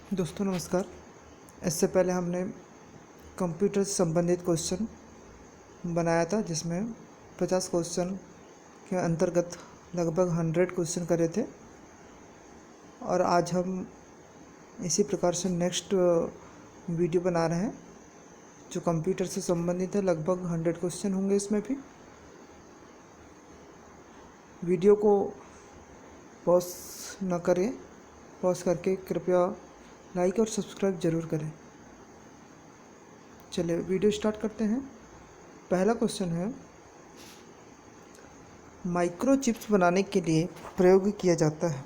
दोस्तों नमस्कार। इससे पहले हमने कंप्यूटर से संबंधित क्वेश्चन बनाया था जिसमें 50 क्वेश्चन के अंतर्गत लगभग 100 क्वेश्चन करे थे और आज हम इसी प्रकार से नेक्स्ट वीडियो बना रहे हैं जो कंप्यूटर से संबंधित है। लगभग 100 क्वेश्चन होंगे इसमें भी। वीडियो को पॉज न करें, पॉज करके कृपया लाइक और सब्सक्राइब ज़रूर करें। चलिए वीडियो स्टार्ट करते हैं। पहला क्वेश्चन है, माइक्रोचिप्स बनाने के लिए प्रयोग किया जाता है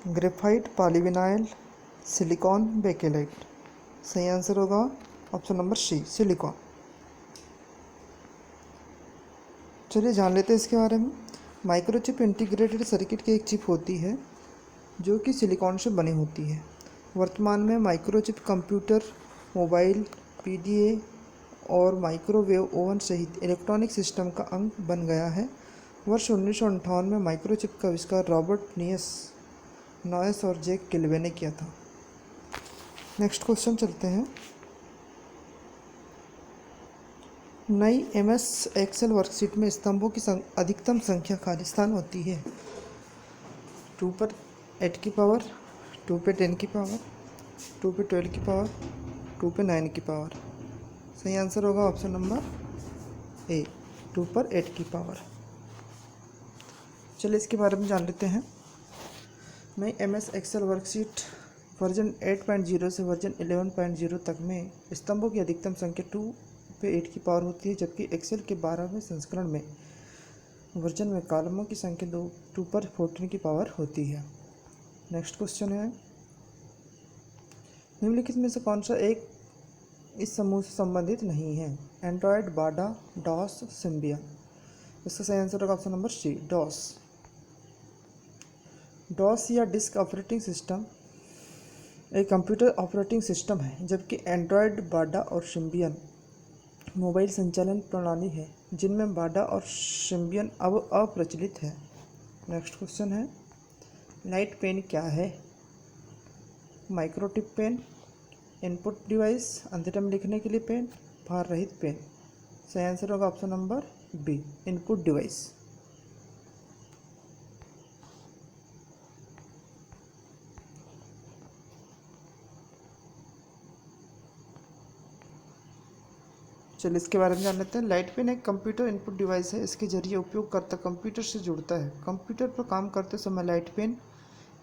ग्रेफाइट, पॉलीविनाइल, सिलिकॉन, बेकेलाइट। सही आंसर होगा ऑप्शन नंबर सी, सिलिकॉन। चलिए जान लेते हैं इसके बारे में। माइक्रोचिप इंटीग्रेटेड सर्किट की एक चिप होती है जो कि सिलिकॉन से बनी होती है। वर्तमान में माइक्रोचिप कंप्यूटर, मोबाइल, पीडीए और माइक्रोवेव ओवन सहित इलेक्ट्रॉनिक सिस्टम का अंग बन गया है। वर्ष 1958 में माइक्रोचिप का आविष्कार रॉबर्ट नॉयस और जैक किल्वे ने किया था। नेक्स्ट क्वेश्चन चलते हैं। नई एमएस एक्सेल वर्कशीट में स्तंभों की अधिकतम संख्या खाली स्थान होती है 2 पर 8 की पावर, 2 पे 10 की पावर, 2 पे 12 की पावर, 2 पे 9 की पावर। सही आंसर होगा ऑप्शन नंबर ए, 2 पर 8 की पावर। चलिए इसके बारे में जान लेते हैं। नई एमएस एक्सेल वर्कशीट वर्जन 8.0 से वर्जन 11.0 तक में स्तंभों की अधिकतम संख्या 2 पे 8 की पावर होती है, जबकि एक्सेल के 12वें संस्करण में वर्जन में कॉलमों की संख्या 2 पर 14 की पावर होती है। नेक्स्ट क्वेश्चन है, निम्नलिखित में से कौन सा एक इस समूह से संबंधित नहीं है? Android, Bada, DOS, Symbian. इसका सही आंसर होगा option number C, DOS. DOS या डिस्क ऑपरेटिंग सिस्टम एक कंप्यूटर ऑपरेटिंग सिस्टम है, जबकि एंड्रॉयड, बाडा और सिम्बियन मोबाइल संचालन प्रणाली है, जिनमें बाडा और सिम्बियन अब अप्रचलित है। नेक्स्ट क्वेश्चन है, लाइट पेन क्या है? माइक्रोटिप पेन, इनपुट डिवाइस, अंधेरे में लिखने के लिए पेन, भार रहित पेन। सही आंसर होगा option number B, input device. चलिए इसके बारे में जान लेते हैं। लाइट पेन एक कंप्यूटर इनपुट डिवाइस है। इसके जरिए उपयोगकर्ता कंप्यूटर से जुड़ता है। कंप्यूटर पर काम करते समय लाइट पेन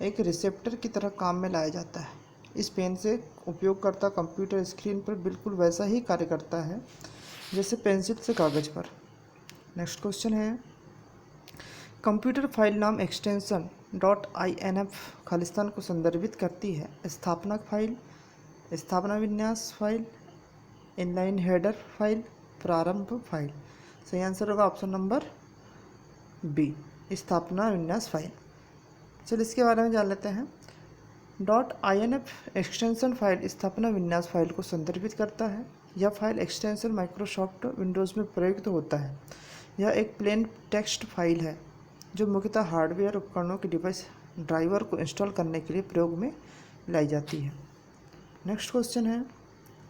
एक रिसेप्टर की तरह काम में लाया जाता है। इस पेन से उपयोगकर्ता कंप्यूटर स्क्रीन पर बिल्कुल वैसा ही कार्य करता है जैसे पेंसिल से कागज़ पर। नेक्स्ट क्वेश्चन है, कंप्यूटर फाइल नाम एक्सटेंशन .inf खालिस्तान को संदर्भित करती है? स्थापना फाइल, स्थापना विन्यास फाइल, इनलाइन हेडर फाइल, प्रारंभ फाइल। सही आंसर होगा ऑप्शन नंबर बी, स्थापना विन्यास फाइल। चलिए इसके बारे में जान लेते हैं। .inf एक्सटेंशन फाइल स्थापना विन्यास फाइल को संदर्भित करता है। यह फाइल एक्सटेंशन माइक्रोसॉफ्ट विंडोज़ में प्रयुक्त होता है। यह एक प्लेन टेक्स्ट फाइल है जो मुख्यतः हार्डवेयर उपकरणों के डिवाइस ड्राइवर को इंस्टॉल करने के लिए प्रयोग में लाई जाती है। नेक्स्ट क्वेश्चन है,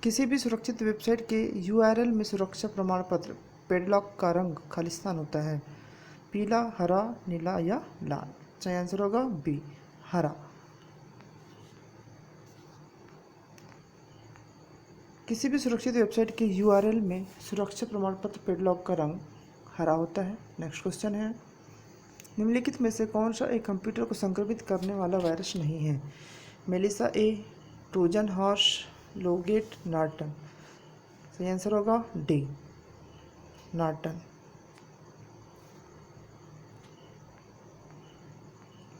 किसी भी सुरक्षित वेबसाइट के URL में सुरक्षा प्रमाण पत्र पेडलॉक का रंग खालिस्तान होता है? पीला, हरा, नीला या लाल। सही आंसर होगा बी, हरा। किसी भी सुरक्षित वेबसाइट के URL में सुरक्षा प्रमाण पत्र पेडलॉक का रंग हरा होता है। नेक्स्ट क्वेश्चन है, निम्नलिखित में से कौन सा एक कंप्यूटर को संक्रमित करने वाला वायरस नहीं है? मेलिसा ए, ट्रोजन हॉर्स, लोगेट, नॉर्टन। सही आंसर होगा डी, नॉर्टन।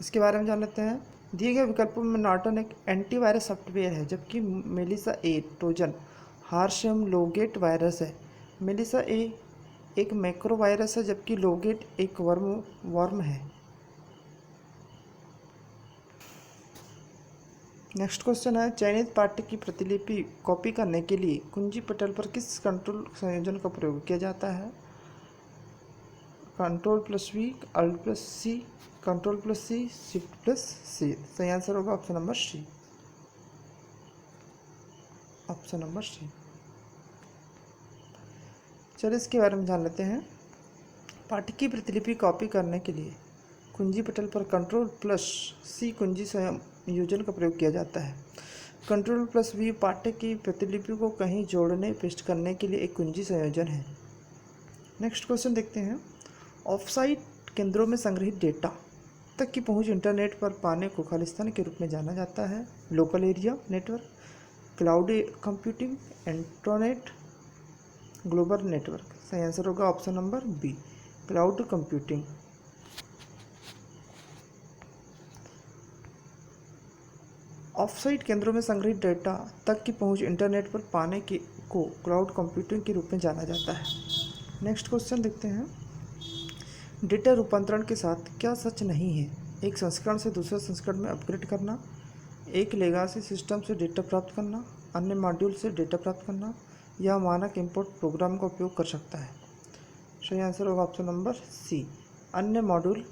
इसके बारे में जान लेते हैं। दिए गए विकल्पों में नॉर्टन एक एंटीवायरस सॉफ्टवेयर है, जबकि मेलिसा ए ट्रोजन हॉर्स एवं लोगेट वायरस है। मेलिसा ए एक मैक्रो वायरस है, जबकि लोगेट एक वर्म है। नेक्स्ट क्वेश्चन है, चयनित पाठ्य की प्रतिलिपि कॉपी करने के लिए कुंजी पटल पर किस कंट्रोल संयोजन का प्रयोग किया जाता है? Ctrl+V, Alt+C, Ctrl+C, Shift+C। सही आंसर होगा option number C. Option number C. चलिए इसके बारे में जान लेते हैं। पाठ की प्रतिलिपि कॉपी करने के लिए कुंजी पटल पर Ctrl+C कुंजी संयोजन का प्रयोग किया जाता है। Ctrl+V पाठ्य की प्रतिलिपि को कहीं जोड़ने पेस्ट करने के लिए एक कुंजी संयोजन है। नेक्स्ट क्वेश्चन देखते हैं। ऑफसाइट केंद्रों में संग्रहित डेटा तक की पहुंच इंटरनेट पर पाने को खालिस्तान के रूप में जाना जाता है। Local area network, cloud computing, internet, global network. सही आंसर होगा option number B, cloud computing. Offsite केंद्रों में संग्रहित डेटा तक की पहुंच इंटरनेट पर पाने की को क्लाउड कंप्यूटिंग के रूप में जाना जाता है। नेक्स्ट क्वेश्चन देखते हैं। डेटा रूपांतरण के साथ क्या सच नहीं है? एक संस्करण से दूसरे संस्करण में अपग्रेड करना, एक लेगासी सिस्टम से डेटा प्राप्त करना, अन्य मॉड्यूल से डेटा प्राप्त करना, या मानक इंपोर्ट प्रोग्राम का उपयोग कर सकता है। सही आंसर होगा ऑप्शन नंबर सी, अन्य मॉड्यूल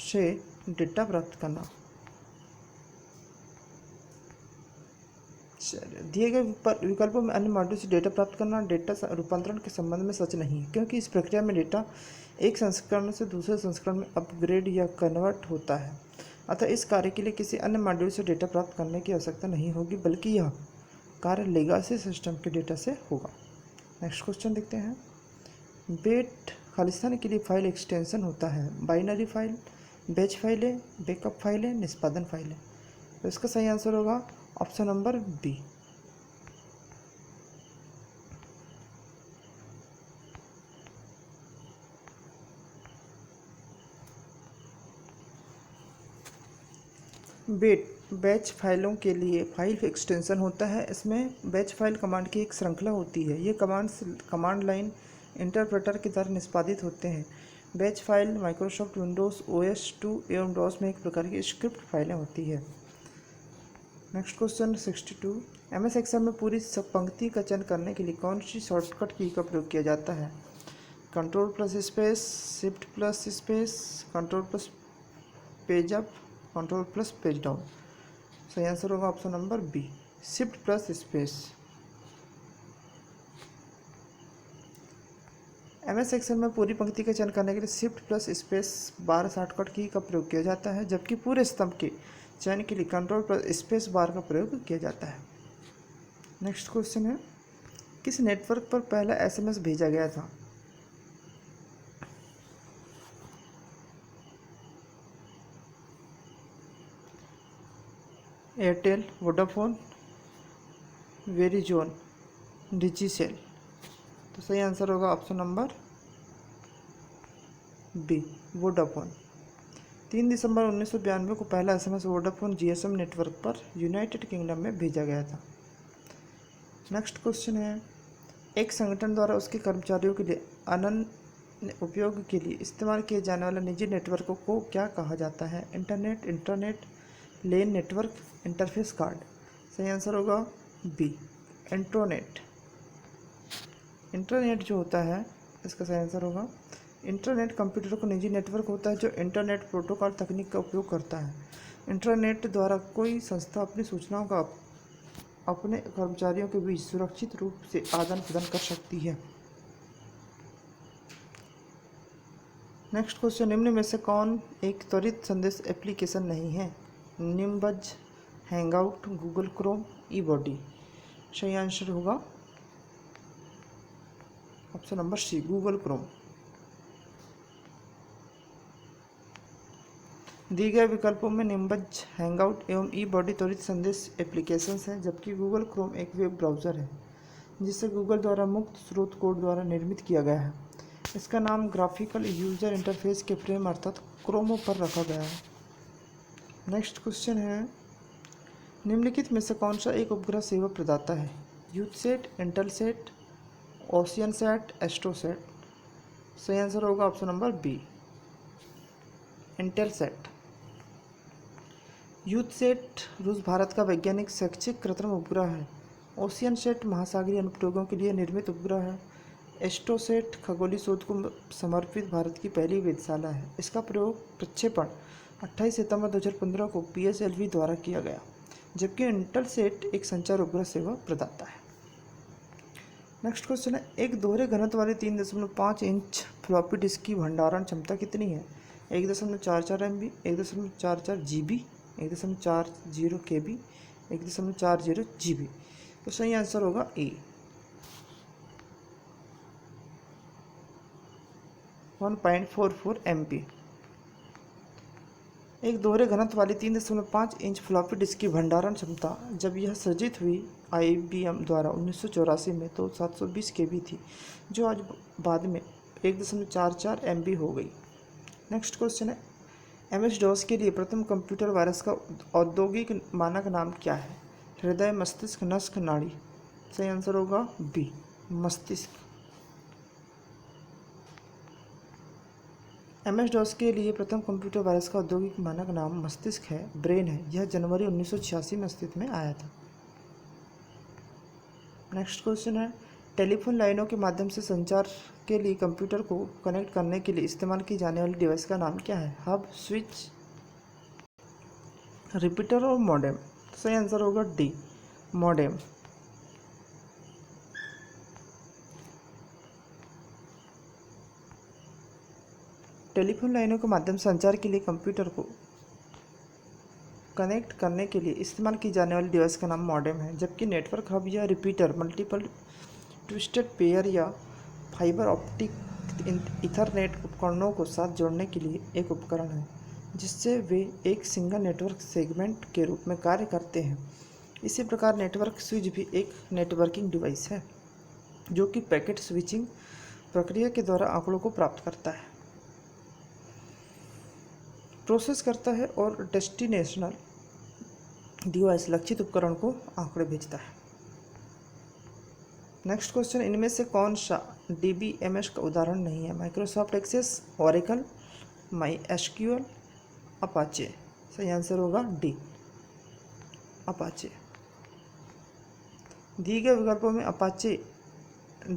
से डेटा प्राप्त करना। दिए गए विकल्पों में अन्य मॉड्यूल से डेटा प्राप्त करना डेटा रूपांतरण के संबंध में सच नहीं है, क्योंकि इस प्रक्रिया में डेटा एक संस्करण से दूसरे संस्करण में अपग्रेड या कन्वर्ट होता है। अतः इस कार्य के लिए किसी अन्य मॉड्यूल से डेटा प्राप्त करने की आवश्यकता नहीं होगी, बल्कि यह कार्य लेगासी सिस्टम के डेटा से होगा। नेक्स्ट क्वेश्चन देखते हैं। बेट खालिस्तान के लिए फाइल एक्सटेंशन होता है। बाइनरी फाइल, बैच फाइलें, बैकअप फाइलें, निष्पादन फाइलें। तो इसका सही आंसर होगा ऑप्शन नंबर बी। बैच फाइलों के लिए फाइल एक्सटेंशन होता है। इसमें बैच फाइल कमांड की एक श्रृंखला होती है। ये कमांड लाइन इंटरप्रेटर के द्वारा निष्पादित होते हैं। Batch file Microsoft Windows OS 2 एवं डॉस में एक प्रकार की स्क्रिप्ट फाइलें होती है। Next question 62। MS एक्सेल में पूरी सब पंक्ति का चयन करने के लिए कौन सी शॉर्टकट की का प्रयोग किया जाता है? Ctrl space, Shift space, Ctrl+ page up, Ctrl+ page down. सही आंसर होगा option number B, Shift space. MS Excel में पूरी पंक्ति का चयन करने के लिए Shift+स्पेस बार शॉर्टकट की का प्रयोग किया जाता है, जबकि पूरे स्तंभ के चयन के लिए Ctrl+स्पेस बार का प्रयोग किया जाता है। नेक्स्ट क्वेश्चन है। किस नेटवर्क पर पहला SMS भेजा गया था? Airtel, Vodafone, Verizon, Digicel. तो सही आंसर होगा ऑप्शन नंबर बी, वोडाफोन। 3 दिसंबर 1992 को पहला SMS वोडाफोन GSM नेटवर्क पर यूनाइटेड किंगडम में भेजा गया था। नेक्स्ट क्वेश्चन है। एक संगठन द्वारा उसके कर्मचारियों के लिए अनन्य उपयोग के लिए इस्तेमाल किए जाने वाले निजी नेटवर्क को क्या कहा जाता है? इंटरनेट, लेन नेटवर्क, इंटरफेस कार्ड। सही आंसर होगा बी, इंट्रानेट। इंटरनेट जो होता है, इसका सही आंसर होगा इंटरनेट कंप्यूटर को निजी नेटवर्क होता है जो इंटरनेट प्रोटोकॉल तकनीक का उपयोग करता है। इंटरनेट द्वारा कोई संस्था अपनी सूचनाओं का अपने कर्मचारियों के बीच सुरक्षित रूप से आदान प्रदान कर सकती है। Next question. निम्न में से कौन एक त्वरित संदेश एप्लीकेशन नहीं है? Nimbuzz, hangout, Google Chrome, eBuddy. सही आंसर होगा option number C, Google Chrome. दिए गए विकल्पों में निम्बज, हैंगआउट एवं ई-बॉडी त्वरित संदेश एप्लीकेशंस हैं, जबकि गूगल क्रोम एक वेब ब्राउज़र है जिसे गूगल द्वारा मुक्त स्रोत कोड द्वारा निर्मित किया गया है। इसका नाम ग्राफिकल यूजर इंटरफेस के फ्रेम अर्थात क्रोमो पर रखा गया है। नेक्स्ट क्वेश्चन है। निम्नलिखित में से कौन सा एक उपग्रह सेवा प्रदाता है? यूथसेट, इंटेलसेट, ओशियनसैट, एस्ट्रोसैट। सही आंसर होगा ऑप्शन नंबर बी, इंटेलसेट। यूथसेट रूस भारत का वैज्ञानिक शैक्षिक कृत्रिम उपग्रह है। ओशियनसैट महासागरीय अनुप्रयोगों के लिए निर्मित उपग्रह है। एस्ट्रोसैट खगोलीय शोध को समर्पित भारत की पहली वेधशाला है। इसका प्रक्षेपण 28 सितंबर 2015 को PSLV द्वारा किया गया, जबकि इंटेलसेट एक संचार उपग्रह सेवा प्रदाता है। नेक्स्ट क्वेश्चन है, एक दोहरे घनत्व वाली 3.5 इंच फ्लॉपी डिस्क की भंडारण क्षमता कितनी है? 1.44 MB, 1.44 GB, 1.40 KB, 1.40 GB। तो सही आंसर होगा ए, 1.44 MB। एक दोहरे घनत्व वाली 3.5 इंच फ्लॉपी डिस्क की भंडारण क्षमता जब यह सृजित हुई IBM द्वारा 1984 में तो 720 KB थी, जो आज बाद में 1.44 MB हो गई। नेक्स्ट क्वेश्चन है, MS DOS के लिए प्रथम कंप्यूटर वायरस का औद्योगिक मानक नाम क्या है? हृदय, मस्तिष्क, नस्क, नाड़ी। सही आंसर होगा बी, मस्तिष्क। MS DOS के लिए प्रथम कंप्यूटर वायरस का औद्योगिक मानक नाम मस्तिष्क है, ब्रेन है। यह जनवरी 1986 में अस्तित्व में आया था। नेक्स्ट क्वेश्चन है, टेलीफोन लाइनों के माध्यम से संचार के लिए कंप्यूटर को कनेक्ट करने के लिए इस्तेमाल की जाने वाली डिवाइस का नाम क्या है? हब, स्विच, रिपीटर और मॉडेम। सही आंसर होगा डी, मॉडेम। टेलीफोन लाइनों के माध्यम से संचार के लिए कंप्यूटर को कनेक्ट करने के लिए इस्तेमाल की जाने वाली डिवाइस का नाम मॉडेम है, जबकि नेटवर्क हब या रिपीटर मल्टीपल ट्विस्टेड पेयर या फाइबर ऑप्टिक इथरनेट उपकरणों को साथ जोड़ने के लिए एक उपकरण है, जिससे वे एक सिंगल नेटवर्क सेगमेंट के रूप में कार्य करते हैं। इसी प्रकार नेटवर्क स्विच भी एक नेटवर्किंग डिवाइस है, जो कि पैकेट स्विचिंग प्रक्रिया के द्वारा आंकड़ों को प्राप्त करता है, प्रोसेस करता है और डेस्टिनेशनल डिवाइस लक्षित उपकरण को आंकड़े भेजता है। नेक्स्ट क्वेश्चन, इनमें से कौन सा DBMS का उदाहरण नहीं है? Microsoft Access, Oracle, MySQL, Apache. सही आंसर होगा डी, अपाचे। दिए गए विकल्पों में अपाचे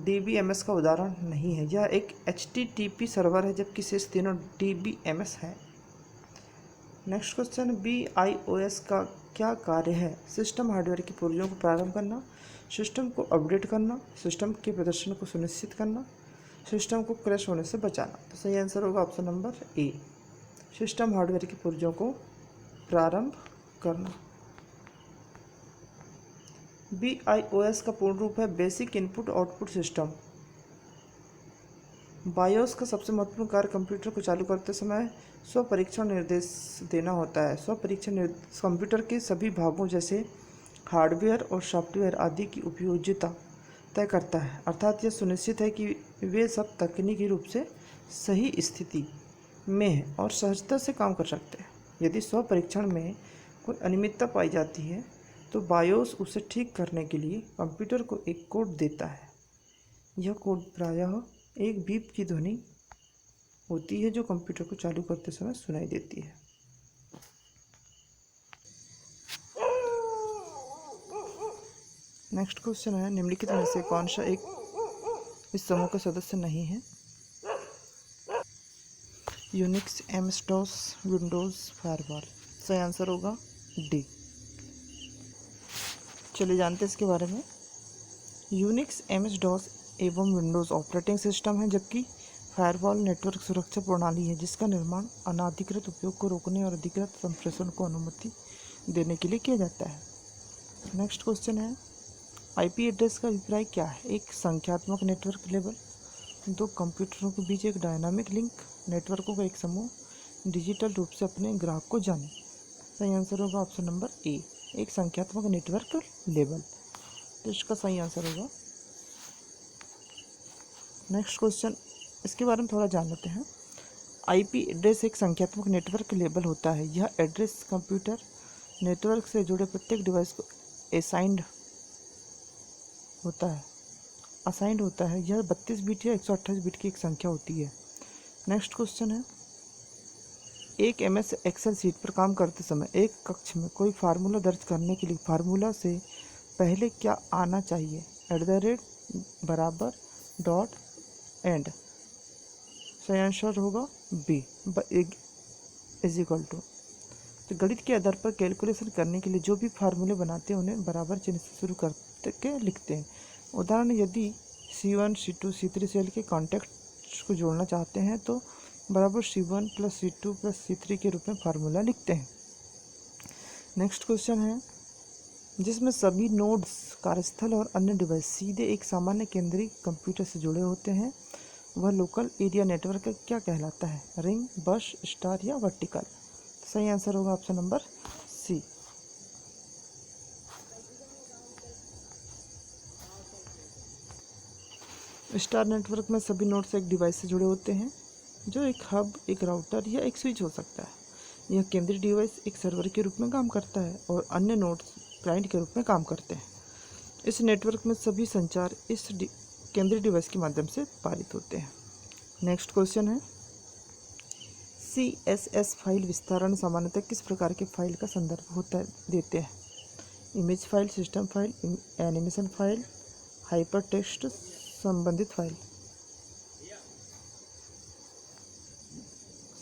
DBMS का उदाहरण नहीं है। यह एक HTTP सर्वर है, जबकि शेष तीनों DBMS है। नेक्स्ट क्वेश्चन, BIOS का क्या कार्य है? सिस्टम हार्डवेयर की पुर्जों को प्रारंभ करना, सिस्टम को अपडेट करना, सिस्टम के प्रदर्शन को सुनिश्चित करना, सिस्टम को क्रैश होने से बचाना। तो सही आंसर होगा option number A, system hardware की पुर्जों को प्रारंभ करना। BIOS का पूर्ण रूप है basic input output system. BIOS का सबसे महत्वपूर्ण कार्य कंप्यूटर को चालू करते समय स्वपरीक्षण निर्देश देना होता है। स्वपरीक्षण कंप्यूटर के सभी भागों जैसे हार्डवेयर और सॉफ्टवेयर आदि की उपयोगिता तय करता है, अर्थात यह सुनिश्चित है कि वे सब तकनीकी रूप से सही स्थिति में हैं और सहजता से काम कर सकते हैं। यदि स्वपरीक्षण में कोई अनियमितता पाई जाती है तो बायोस उसे ठीक करने के लिए कंप्यूटर को एक कोड देता है। यह कोड प्रायः एक बीप की ध्वनि होती है जो कंप्यूटर को चालू करते समय सुनाई देती है। नेक्स्ट क्वेश्चन है, निम्नलिखित में से कौन सा एक इस समूह का सदस्य नहीं है? Unix, MS DOS, Windows, firewall. सही आंसर होगा डी। चलिए जानते हैं इसके बारे में। यूनिक्स, MS DOS एवं विंडोज़ ऑपरेटिंग सिस्टम है, जबकि फायरवॉल नेटवर्क सुरक्षा प्रणाली है, जिसका निर्माण अनाधिकृत उपयोग को रोकने और अधिकृत संप्रेषण को अनुमति देने के लिए किया जाता है। नेक्स्ट क्वेश्चन है, IP एड्रेस का अभिप्राय क्या है? एक संख्यात्मक नेटवर्क लेबल, दो कंप्यूटरों के बीच एक डायनामिक लिंक, नेटवर्कों का एक समूह डिजिटल रूप से अपने ग्राहक को जाने। सही आंसर होगा ऑप्शन नंबर ए, एक संख्यात्मक नेटवर्क लेबल। तो इसका सही आंसर होगा। नेक्स्ट क्वेश्चन, इसके बारे में थोड़ा जान लेते हैं। IP एड्रेस एक संख्यात्मक नेटवर्क लेबल होता है। यह एड्रेस कंप्यूटर नेटवर्क से जुड़े प्रत्येक डिवाइस को असाइंड होता है। यह 32 बिट या 128 बिट की एक संख्या होती है। नेक्स्ट क्वेश्चन है, एक MS एक्सेल शीट पर काम करते समय एक कक्ष में कोई फार्मूला दर्ज करने के लिए फार्मूला से पहले क्या आना चाहिए? @ बराबर, डॉट, एंड। सही आंसर होगा बी, इज इक्वल टू। तो गणित के आधार पर कैलकुलेशन करने के लिए जो भी फार्मूले बनाते हैं उन्हें बराबर चिन्ह से शुरू करके लिखते हैं। उदाहरण, यदि C1 C2 C3 सेल के कॉन्टैक्ट्स को जोड़ना चाहते हैं तो बराबर C1 + C2 + C3 के रूप में फार्मूला लिखते हैं। नेक्स्ट क्वेश्चन है, जिसमें सभी नोड्स कार्यस्थल और अन्य डिवाइस सीधे एक सामान्य केंद्रीय कंप्यूटर से जुड़े होते हैं, वह लोकल एरिया नेटवर्क क्या कहलाता है? रिंग, बस, स्टार या वर्टिकल? सही आंसर होगा option number C. Star network में सभी नोड्स एक डिवाइस से जुड़े होते हैं, जो एक हब, एक राउटर या एक स्विच हो सकता है। यह केंद्रीय डिवाइस एक सर्वर के रूप में काम करता है और अन्य नोड्स क्लाइंट के रूप में काम करते हैं। इस नेटवर्क में सभी संचार इस केंद्रीय डिवाइस के माध्यम से पारित होते हैं। नेक्स्ट क्वेश्चन है, CSS फाइल विस्तारण सामान्यतः किस प्रकार के फाइल का संदर्भ देते हैं? Image file, system file, animation file, hyper text संबंधित फाइल?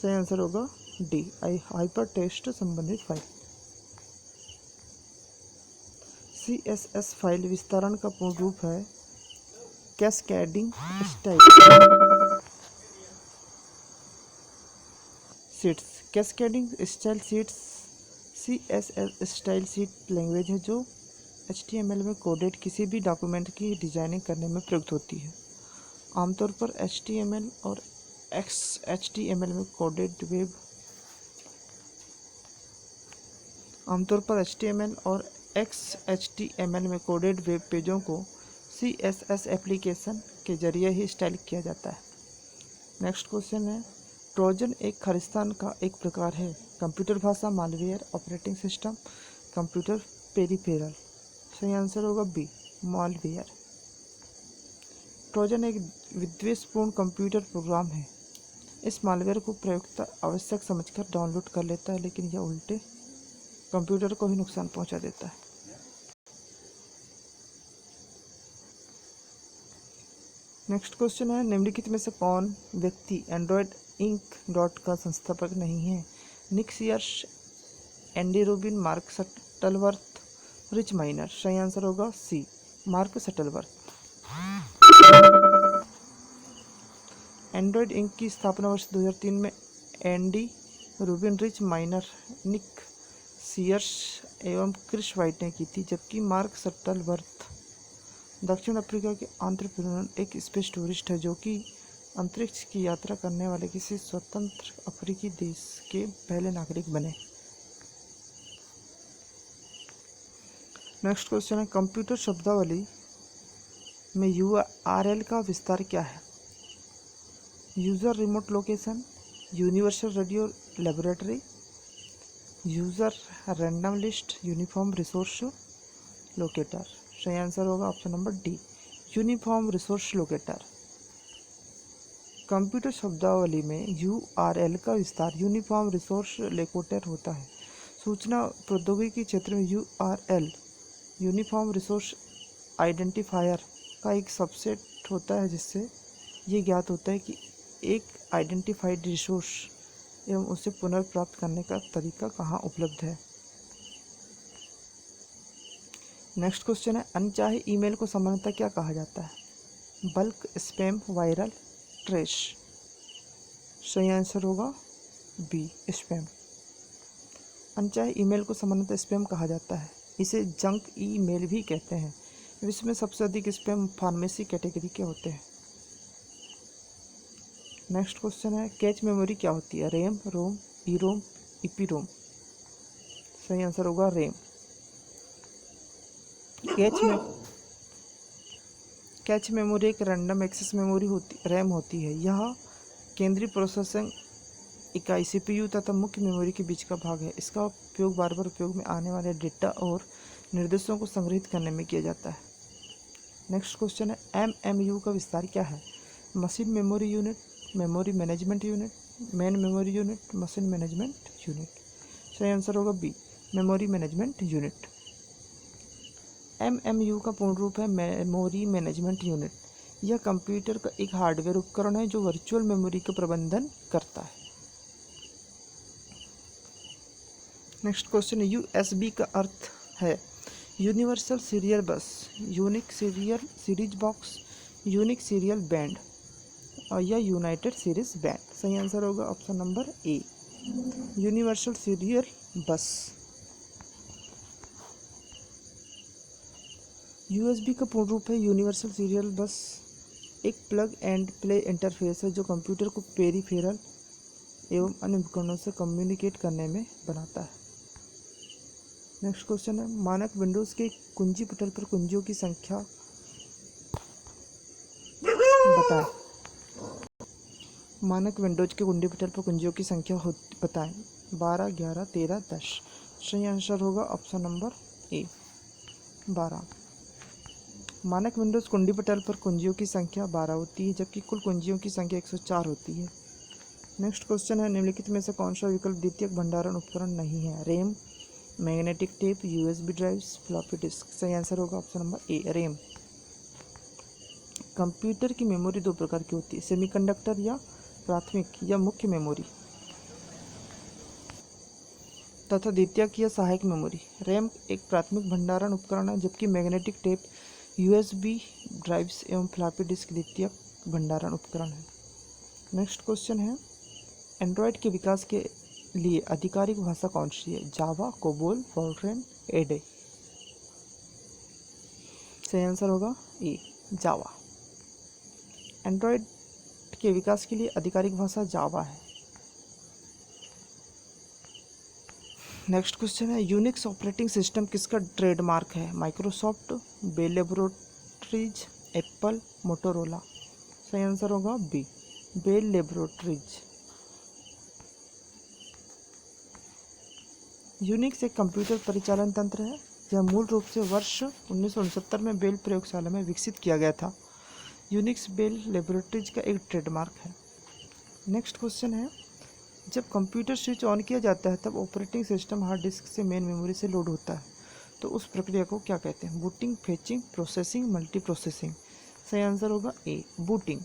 सही आंसर होगा डी, हाइपर टेक्स्ट संबंधित फाइल। CSS फाइल विस्तारण का पूर्ण रूप है cascading style sheets. Cascading style sheets CSS style sheet language है जो HTML में कोडेड किसी भी डॉक्यूमेंट की डिजाइनिंग करने में प्रयुक्त होती है। आमतौर पर HTML और XHTML में कोडेड वेब XHTML में कोडेड वेब पेजों को CSS एप्लीकेशन के जरिए ही स्टाइल किया जाता है। नेक्स्ट क्वेश्चन है, ट्रोजन एक खालिस्तान का एक प्रकार है। कंप्यूटर भाषा, malware, operating system, computer peripheral? सही आंसर होगा बी, मालवेयर। ट्रोजन एक विद्वेषपूर्ण कंप्यूटर प्रोग्राम है। इस मालवेयर को प्रयोक्ता आवश्यक समझकर डाउनलोड कर लेता है, लेकिन यह उल्टे कंप्यूटर को ही नुकसान पहुंचा देता है। नेक्स्ट क्वेश्चन है, निम्नलिखित में से कौन व्यक्ति एंड्रॉयड इंक का संस्थापक नहीं है? Nick Sears, Andy Rubin, Mark Shuttleworth, Rich Miner? सही आंसर होगा C, Mark Shuttleworth. Android Inc की स्थापना वर्ष 2003 में Andy Rubin, Rich Miner, Nick Sears एवं क्रिस वाइट ने की थी, जबकि मार्क शटलवर्थ दक्षिण अफ्रीका के एंटरप्रेन्योर एक स्पेस टूरिस्ट है जो कि अंतरिक्ष की यात्रा करने वाले किसी स्वतंत्र अफ्रीकी देश के पहले नागरिक बने। नेक्स्ट क्वेश्चन है, कंप्यूटर शब्दावली में URL का विस्तार क्या है? User remote location, universal radio laboratory, user random list, uniform resource locator? सही आंसर होगा option number D, uniform resource locator. Computer शब्दावली में URL का विस्तार यूनिफॉर्म रिसोर्स लोकेटर होता है। सूचना प्रौद्योगिकी क्षेत्र में URL यूनिफॉर्म रिसोर्स आइडेंटिफायर का एक सबसेट होता है, जिससे ये ज्ञात होता है कि एक आइडेंटिफाइड रिसोर्स एवं उसे पुनर्प्राप्त करने का तरीका कहाँ उपलब्ध है। नेक्स्ट क्वेश्चन है, अनचाहे ईमेल को सामान्यतः क्या कहा जाता है? Bulk, spam, viral, trash? सही आंसर होगा बी, स्पैम। अनचाहे ईमेल को सामान्यतः स्पैम कहा जाता है। इसे जंक ईमेल भी कहते हैं। विश्व में सबसे अधिक स्पैम फार्मेसी कैटेगरी के होते हैं। नेक्स्ट क्वेश्चन है, कैच मेमोरी क्या होती है? रैम, रोम, ईरोम, ईपीरोम? सही आंसर होगा रैम। कैच मेमोरी एक रैंडम एक्सेस मेमोरी रैम होती है। यह केंद्रीय प्रोसेसिंग इकाई CPU तथा मुख्य मेमोरी के बीच का भाग है। इसका उपयोग बार बार उपयोग में आने वाले डेटा और निर्देशों को संग्रहित करने में किया जाता है। नेक्स्ट क्वेश्चन है, MMU का विस्तार क्या है? Machine memory unit, memory management unit, main memory unit, machine management unit? सही आंसर होगा B, memory management unit. MMU का पूर्ण रूप है मेमोरी मैनेजमेंट यूनिट। यह कंप्यूटर का एक हार्डवेयर उपकरण है जो वर्चुअल मेमोरी का प्रबंधन करता है। नेक्स्ट क्वेश्चन, USB का अर्थ है यूनिवर्सल सीरियल बस, unique serial series box, unique serial band या यूनाइटेड सीरीज बैंड। सही आंसर होगा option number A, universal serial बस। यूएसबी का पूर्ण रूप है यूनिवर्सल सीरियल बस, एक प्लग एंड प्ले इंटरफेस है जो कंप्यूटर को पेरिफेरल एवं अन्य उपकरणों से कम्युनिकेट करने में बनाता है। नेक्स्ट क्वेश्चन है, मानक विंडोज़ के कुंजी पटल पर कुंजियों की संख्या बताएं। मानक विंडोज के कुंजी पटल पर कुंजियों की संख्या बताएं। 12, 11, 13, 10। सही आंसर होगा ऑप्शन नंबर ए, 12। मानक विंडोज कुंडी पटल पर कुंजियों की संख्या 12 होती है, जबकि कुल कुंजियों की संख्या 104 होती है। नेक्स्ट क्वेश्चन है, निम्नलिखित में से कौन सा विकल्प द्वितीयक भंडारण उपकरण नहीं है? RAM, magnetic tape, USB drives, floppy disk. सही आंसर होगा option number A, RAM. Computer की मेमोरी दो प्रकार की होती है, सेमीकंडक्टर या प्राथमिक या मुख्य मेमोरी तथा द्वितीयक या सहायक मेमोरी। रैम एक प्राथमिक भंडारण उपकरण है, जबकि मैग्नेटिक टेप, यूएसबी ड्राइव्स एवं फ्लॉपी डिस्क द्वितीयक भंडारण उपकरण है। नेक्स्ट क्वेश्चन है, एंड्रॉयड के विकास के लिए आधिकारिक भाषा कौन सी है? जावा, कोबोल, फॉर्ट्रेन, एडे। सही आंसर होगा ए, जावा। एंड्रॉयड के विकास के लिए आधिकारिक भाषा जावा है। नेक्स्ट क्वेश्चन है, यूनिक्स ऑपरेटिंग सिस्टम किसका ट्रेडमार्क है? Microsoft, Bell laboratories, Apple, Motorola. सही आंसर होगा बी, बेल लेबोरेटरीज। यूनिक्स एक कंप्यूटर परिचालन तंत्र है। यह मूल रूप से वर्ष 1969 में बेल प्रयोगशाला में विकसित किया गया था। यूनिक्स बेल लेबोरेटरीज का एक ट्रेडमार्क है। नेक्स्ट क्वेश्चन है, जब कंप्यूटर स्विच ऑन किया जाता है तब ऑपरेटिंग सिस्टम हार्ड डिस्क से मेन मेमोरी से लोड होता है, तो उस प्रक्रिया को क्या कहते हैं? Booting, fetching, processing, multi processing. सही आंसर होगा ए, बूटिंग।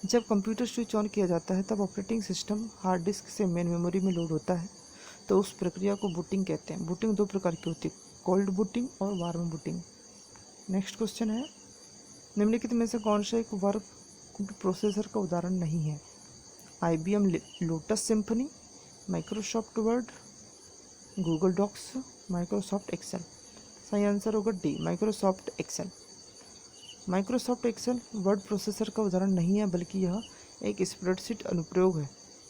जब कंप्यूटर स्विच ऑन किया जाता है तब ऑपरेटिंग सिस्टम हार्ड डिस्क से मेन मेमोरी में लोड होता है, तो उस प्रक्रिया को बूटिंग कहते हैं। बूटिंग दो प्रकार की होती है, कोल्ड बूटिंग और वार्म बूटिंग। नेक्स्ट क्वेश्चन है, निम्नलिखित में से कौन सा एक वर्ड प्रोसेसर का उदाहरण नहीं है? IBM Lotus Symphony, Microsoft Word, Google Docs, Microsoft Excel. सही आंसर होगा D, Microsoft Excel. Microsoft Excel word processor का उदाहरण नहीं है, बल्कि यह एक स्प्रेडशीट अनुप्रयोग है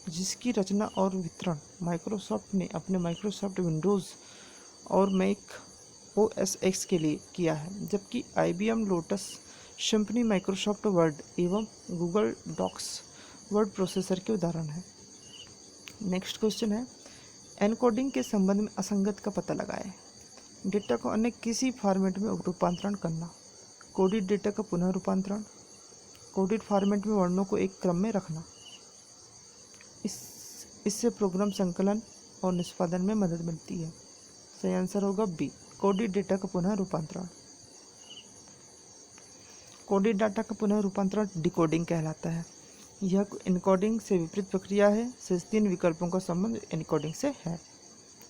जिसकी रचना और वितरण माइक्रोसॉफ्ट ने अपने माइक्रोसॉफ्ट विंडोज़ और मैक OS X के लिए किया है, जबकि IBM Lotus Symphony Microsoft word एवं गूगल डॉक्स वर्ड प्रोसेसर के उदाहरण है। नेक्स्ट क्वेश्चन है, एनकोडिंग के संबंध में असंगत का पता लगाएं। डेटा को अन्य किसी फॉर्मेट में रूपांतरण करना, कोडित डेटा का पुनः रूपांतरण, कोडित फॉर्मेट में वर्णों को एक क्रम में रखना। इससे प्रोग्राम संकलन और निष्पादन में मदद मिलती है। सही आंसर होगा बी, कोडित डेटा का पुनः रूपांतरण। कोडित डाटा का पुनः रूपांतरण डिकोडिंग कहलाता है। यह इनकोडिंग से विपरीत प्रक्रिया है। शेष तीन विकल्पों का संबंध इनकोडिंग से है।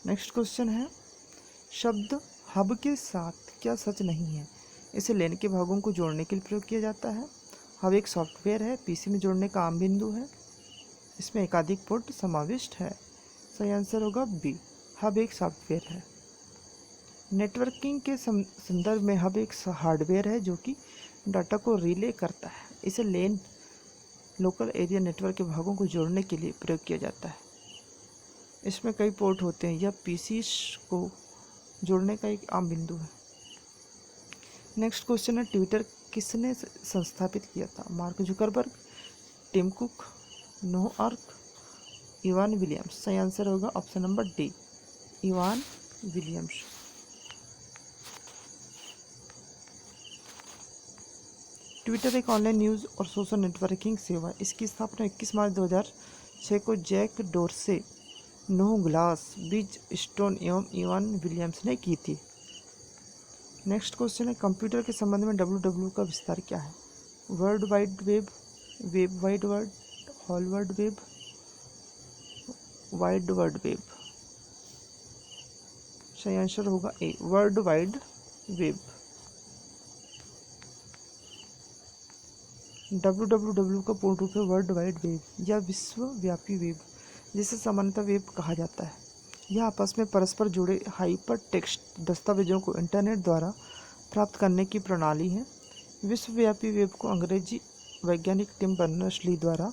नेक्स्ट क्वेश्चन है, शब्द हब के साथ क्या सच नहीं है? इसे लेन के भागों को जोड़ने के लिए प्रयोग किया जाता है। हब एक सॉफ्टवेयर है, पीसी में जोड़ने का आम बिंदु है, इसमें एकाधिक पोर्ट समाविष्ट है। सही आंसर होगा बी, हब एक सॉफ्टवेयर है। नेटवर्किंग के संदर्भ में हब एक हार्डवेयर है जो कि डाटा को रिले करता है। इसे लेन लोकल एरिया नेटवर्क के भागों को जोड़ने के लिए प्रयोग किया जाता है। इसमें कई पोर्ट होते हैं। यह पीसी को जोड़ने का एक आम बिंदु है। नेक्स्ट क्वेश्चन है, ट्विटर किसने संस्थापित किया था? Mark Zuckerberg, Tim Cook, Noah Arc, Evan Williams. सही आंसर होगा option number D, Evan Williams. Twitter एक ऑनलाइन न्यूज़ और सोशल नेटवर्किंग सेवा है। इसकी स्थापना 21 मार्च 2006 को Jack Dorsey, Noah Glass, Biz Stone एवं इवान विलियम्स ने की थी। नेक्स्ट क्वेश्चन है, कंप्यूटर के संबंध में WWW का विस्तार क्या है? World wide web, web wide word, whole world web, wide world web. सही आंसर होगा A, world wide web. www का पूर्ण रूप है वर्ल्ड वाइड वेब या विश्वव्यापी वेब, जिसे सामान्यतः वेब कहा जाता है। यह आपस में परस्पर जुड़े हाइपर टेक्स्ट दस्तावेजों को इंटरनेट द्वारा प्राप्त करने की प्रणाली है। विश्वव्यापी वेब को अंग्रेजी वैज्ञानिक टिम बर्नर्स-ली द्वारा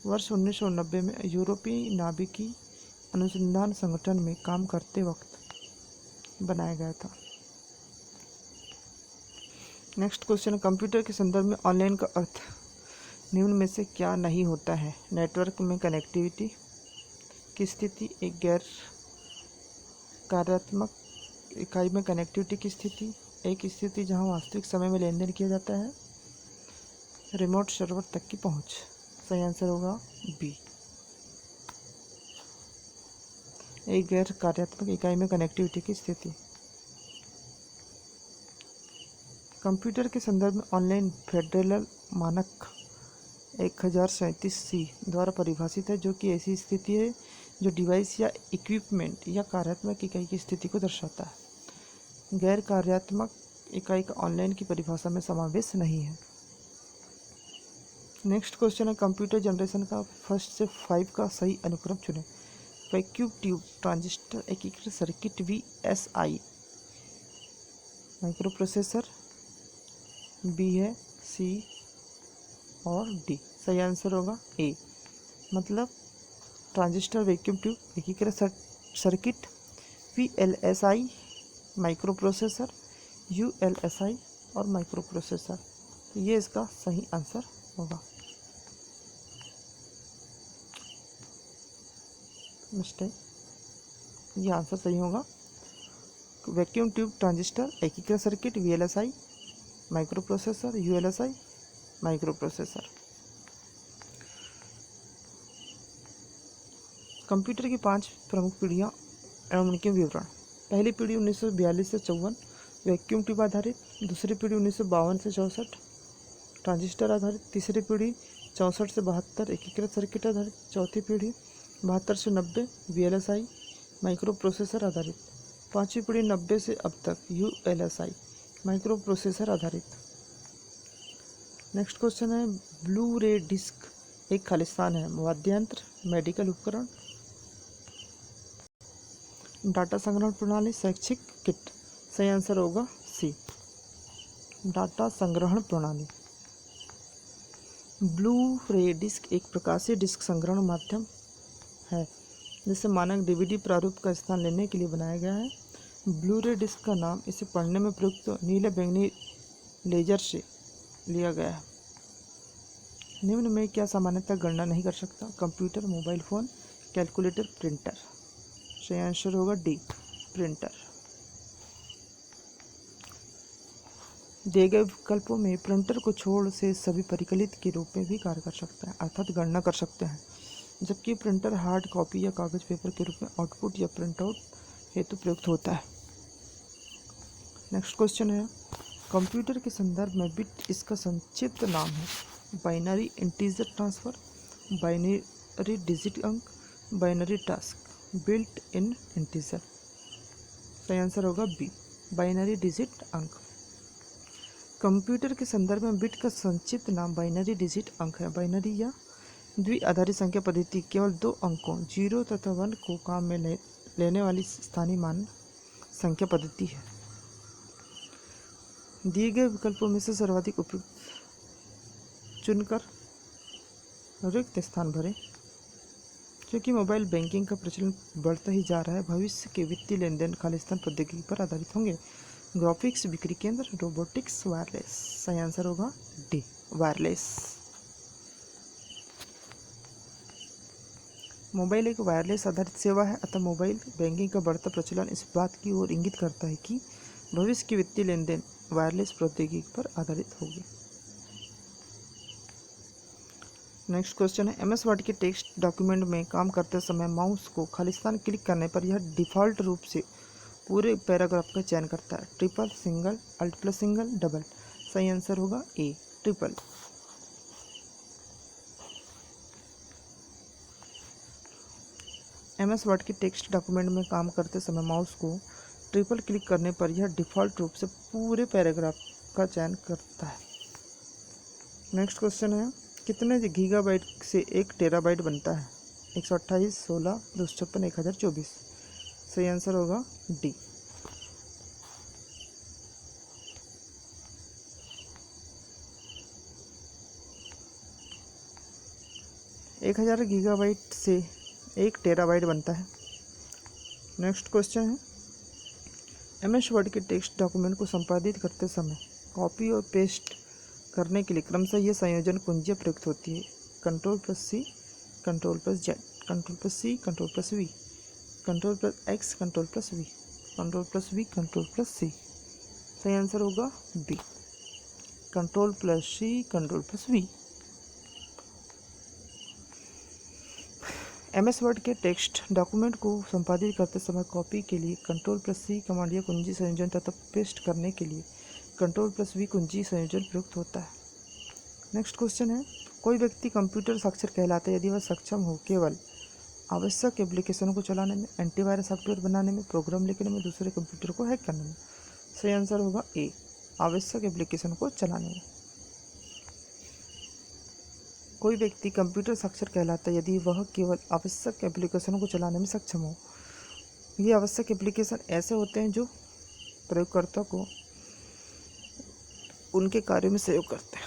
वर्ष 1990 में यूरोपीय नाभिकीय अनुसंधान संगठन में काम करते वक्त बनाया गया था। नेक्स्ट क्वेश्चन, कंप्यूटर के संदर्भ में ऑनलाइन का अर्थ निम्न में से क्या नहीं होता है? नेटवर्क में कनेक्टिविटी की स्थिति, एक गैर कार्यात्मक इकाई में कनेक्टिविटी की स्थिति, एक स्थिति जहां वास्तविक समय में लेन देन किया जाता है, रिमोट सर्वर तक की पहुंच। सही आंसर होगा बी, एक गैर कार्यात्मक इकाई में कनेक्टिविटी की स्थिति। कंप्यूटर के संदर्भ में ऑनलाइन फेडरल मानक 1037C द्वारा परिभाषित है, जो कि ऐसी स्थिति है जो डिवाइस या इक्विपमेंट या कार्यात्मक इकाई की स्थिति को दर्शाता है। गैर कार्यात्मक इकाई का ऑनलाइन की परिभाषा में समावेश नहीं है। नेक्स्ट क्वेश्चन है, कंप्यूटर जनरेशन का 1 से 5 का सही अनुक्रम चुनें। वैक्यूम ट्यूब, ट्रांजिस्टर, एकीकृत circuit, VSI, micro processor. B है, सी और डी। सही आंसर होगा ए, मतलब ट्रांजिस्टर, वैक्यूम ट्यूब, एकीकृत circuit, VLSI, micro processor, ULSI और माइक्रो प्रोसेसर। तो ये इसका सही आंसर होगा। मिस्टेक, ये आंसर सही होगा। वैक्यूम ट्यूब, ट्रांजिस्टर, एकीकृत circuit, VLSI, micro processor, ULSI, micro processor. Computer की 5 प्रमुख पीढ़ियाँ एवं उनके विवरण। पहली पीढ़ी 1942 से 54 वैक्यूम ट्यूब आधारित, दूसरी पीढ़ी 1952 से 64 ट्रांजिस्टर आधारित, तीसरी पीढ़ी 64 से 72 एकीकृत सर्किट आधारित, चौथी पीढ़ी 72 से 90 VLSI माइक्रो प्रोसेसर आधारित, पाँचवीं पीढ़ी 90 से अब तक ULSI माइक्रो प्रोसेसर आधारित। नेक्स्ट क्वेश्चन है, ब्लू रे डिस्क एक खालिस्तान है, वाद्ययंत्र, मेडिकल उपकरण, डाटा संग्रहण प्रणाली, शैक्षिक किट। सही आंसर होगा सी, डाटा संग्रहण प्रणाली। ब्लू रे डिस्क एक प्रकाशीय डिस्क संग्रहण माध्यम है जिसे मानक DVD प्रारूप का स्थान लेने के लिए बनाया गया है। ब्लू रे डिस्क का नाम इसे पढ़ने में प्रयुक्त नीले बैंगनी लेजर से लिया गया है। निम्न में क्या सामान्यतः गणना नहीं कर सकता? Computer, mobile phone, calculator, printer. सही आंसर होगा डी, प्रिंटर। दिए गए विकल्पों में प्रिंटर को छोड़ से सभी परिकलित के रूप में भी कार्य कर सकता है, अर्थात गणना कर सकते हैं, जबकि प्रिंटर हार्ड कॉपी या कागज पेपर के रूप में आउटपुट या प्रिंट आउट हेतु प्रयुक्त होता है। नेक्स्ट क्वेश्चन है, कंप्यूटर के संदर्भ में बिट इसका संक्षिप्त नाम है। Binary integer transfer, binary digit अंक, binary task, built in integer. सही आंसर होगा बी, बाइनरी डिजिट अंक। कंप्यूटर के संदर्भ में बिट का संक्षिप्त नाम बाइनरी डिजिट अंक है। बाइनरी या द्विआधारी संख्या पद्धति केवल 2 अंकों 0 तथा 1 को काम में लेने वाली स्थानीय मान संख्या पद्धति है। दिए गए विकल्पों में से सर्वाधिक उपयुक्त चुनकर रिक्त स्थान भरें। क्योंकि मोबाइल बैंकिंग का प्रचलन बढ़ता ही जा रहा है, भविष्य के वित्तीय लेन देन खालिस्तान प्रौद्योगिकी पर आधारित होंगे। ग्राफिक्स, बिक्री केंद्र, रोबोटिक्स, वायरलेस। सही आंसर होगा डी, वायरलेस। मोबाइल एक वायरलेस आधारित सेवा है, अतः मोबाइल बैंकिंग का बढ़ता प्रचलन इस बात की ओर इंगित करता है कि भविष्य के वित्तीय लेन देन वायरलेस प्रौद्योगिकी पर आधारित होगी। नेक्स्ट क्वेश्चन है, MS वर्ड के टेक्स्ट डॉक्यूमेंट में काम करते समय माउस को खालिस्तान क्लिक करने पर यह डिफ़ॉल्ट रूप से पूरे पैराग्राफ का चयन करता है। Triple, single, alt plus single, double. सही आंसर होगा ए, ट्रिपल। MS वर्ड के टेक्स्ट डॉक्यूमेंट में काम करते समय माउस को ट्रिपल क्लिक करने पर यह डिफ़ॉल्ट रूप से पूरे पैराग्राफ का चयन करता है। नेक्स्ट क्वेश्चन है, कितने गीगाबाइट से 1 टेराबाइट बनता है? 128, 16, 256, 1024। सही आंसर होगा डी। एक 1000 गीगाबाइट से 1 टेराबाइट बनता है। नेक्स्ट क्वेश्चन है, MS वर्ड के टेक्स्ट डॉक्यूमेंट को संपादित करते समय कॉपी और पेस्ट करने के लिए क्रमशः ये संयोजन कुंजियाँ प्रयुक्त होती है? Ctrl+C, Ctrl+Z, Ctrl+C, Ctrl+V, Ctrl+X, Ctrl+V, Ctrl+V, Ctrl+C। सही आंसर होगा B, Ctrl+C, Ctrl+V। MS Word के टेक्स्ट डॉक्यूमेंट को संपादित करते समय कॉपी के लिए Ctrl+C कमांड या कुंजी संयोजन तथा पेस्ट करने के लिए Ctrl+V कुंजी संयोजन प्रयुक्त होता है। नेक्स्ट क्वेश्चन है, कोई व्यक्ति कंप्यूटर साक्षर कहलाता है यदि वह सक्षम हो केवल आवश्यक एप्लीकेशनों को चलाने में, एंटीवायरस सॉफ्टवेयर बनाने में, प्रोग्राम लिखने में, दूसरे कंप्यूटर को हैक करने में। सही आंसर होगा ए, आवश्यक एप्लीकेशन को चलाने में। कोई व्यक्ति कंप्यूटर साक्षर कहलाता है यदि वह केवल आवश्यक एप्लीकेशनों को चलाने में सक्षम हो। ये आवश्यक एप्लीकेशन ऐसे होते हैं जो प्रयोगकर्ता को उनके कार्यों में सहयोग करते हैं,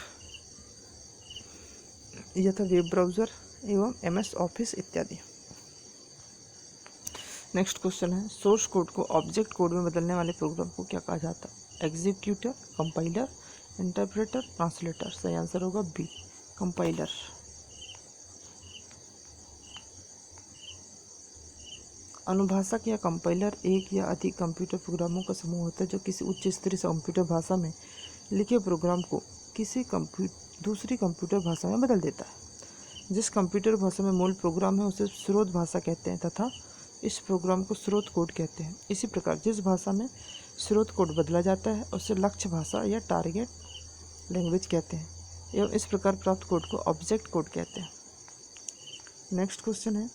यथा वेब ब्राउज़र एवं MS ऑफिस इत्यादि। नेक्स्ट क्वेश्चन है, सोर्स कोड को ऑब्जेक्ट कोड में बदलने वाले प्रोग्राम को क्या कहा जाता है? Executor, compiler, interpreter, translator. सही आंसर होगा बी, कंपाइलर। अनुभाषक या कंपाइलर एक या अधिक कंप्यूटर प्रोग्रामों का समूह होता है जो किसी उच्च स्तरीय कंप्यूटर भाषा में लिखे प्रोग्राम को किसी दूसरी कंप्यूटर भाषा में बदल देता है। जिस कंप्यूटर भाषा में मूल प्रोग्राम है उसे स्रोत भाषा कहते हैं तथा इस प्रोग्राम को स्रोत कोड कहते हैं। इसी प्रकार जिस भाषा में स्रोत कोड बदला जाता है उसे लक्ष्य भाषा या टारगेट लैंग्वेज कहते हैं एवं इस प्रकार प्राप्त कोड को ऑब्जेक्ट कोड कहते हैं। नेक्स्ट क्वेश्चन है,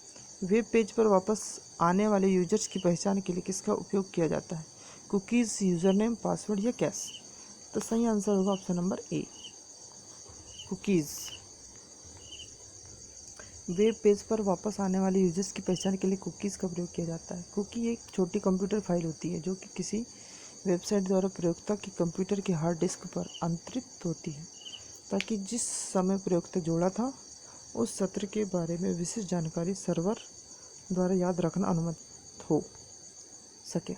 वेब पेज पर वापस आने वाले यूजर्स की पहचान के लिए किसका उपयोग किया जाता है? कुकीज़, यूज़रनेम, पासवर्ड या कैश। तो सही आंसर होगा option number A, cookies. Web page पर वापस आने वाले यूजर्स की पहचान के लिए कुकीज़ का प्रयोग किया जाता है। कुकी एक छोटी कंप्यूटर फाइल होती है जो कि किसी वेबसाइट द्वारा प्रयोक्ता के कंप्यूटर के हार्ड डिस्क पर अंतरित होती है ताकि जिस समय प्रयोक्ता जोड़ा था उस सत्र के बारे में विशिष्ट जानकारी सर्वर द्वारा याद रखना अनुमत हो सके।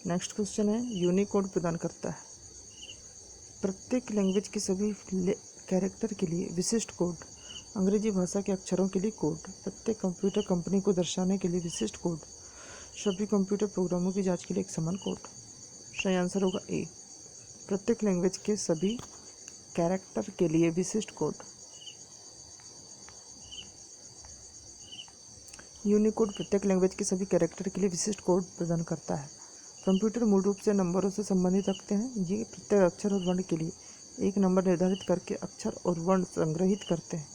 नेक्स्ट क्वेश्चन है, यूनिकोड प्रदान करता है। प्रत्येक लैंग्वेज के सभी कैरेक्टर के लिए विशिष्ट कोड, अंग्रेजी भाषा के अक्षरों के लिए कोड, प्रत्येक कंप्यूटर कंपनी को दर्शाने के लिए विशिष्ट कोड, सभी कंप्यूटर प्रोग्रामों की जांच के लिए एक समान कोड। सही आंसर होगा ए, प्रत्येक लैंग्वेज के सभी कैरेक्टर के लिए विशिष्ट कोड। यूनिकोड प्रत्येक लैंग्वेज के सभी कैरेक्टर के लिए विशिष्ट कोड प्रदान करता है। कंप्यूटर मूल रूप से नंबरों से संबंधित रखते हैं। ये प्रत्येक अक्षर और वर्ण के लिए एक नंबर निर्धारित करके अक्षर और वर्ण संग्रहित करते हैं।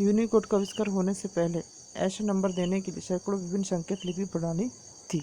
यूनिकोड का आविष्कार होने से पहले ऐसे नंबर देने के लिए सैकड़ों विभिन्न संकेत लिपि प्रणाली थी।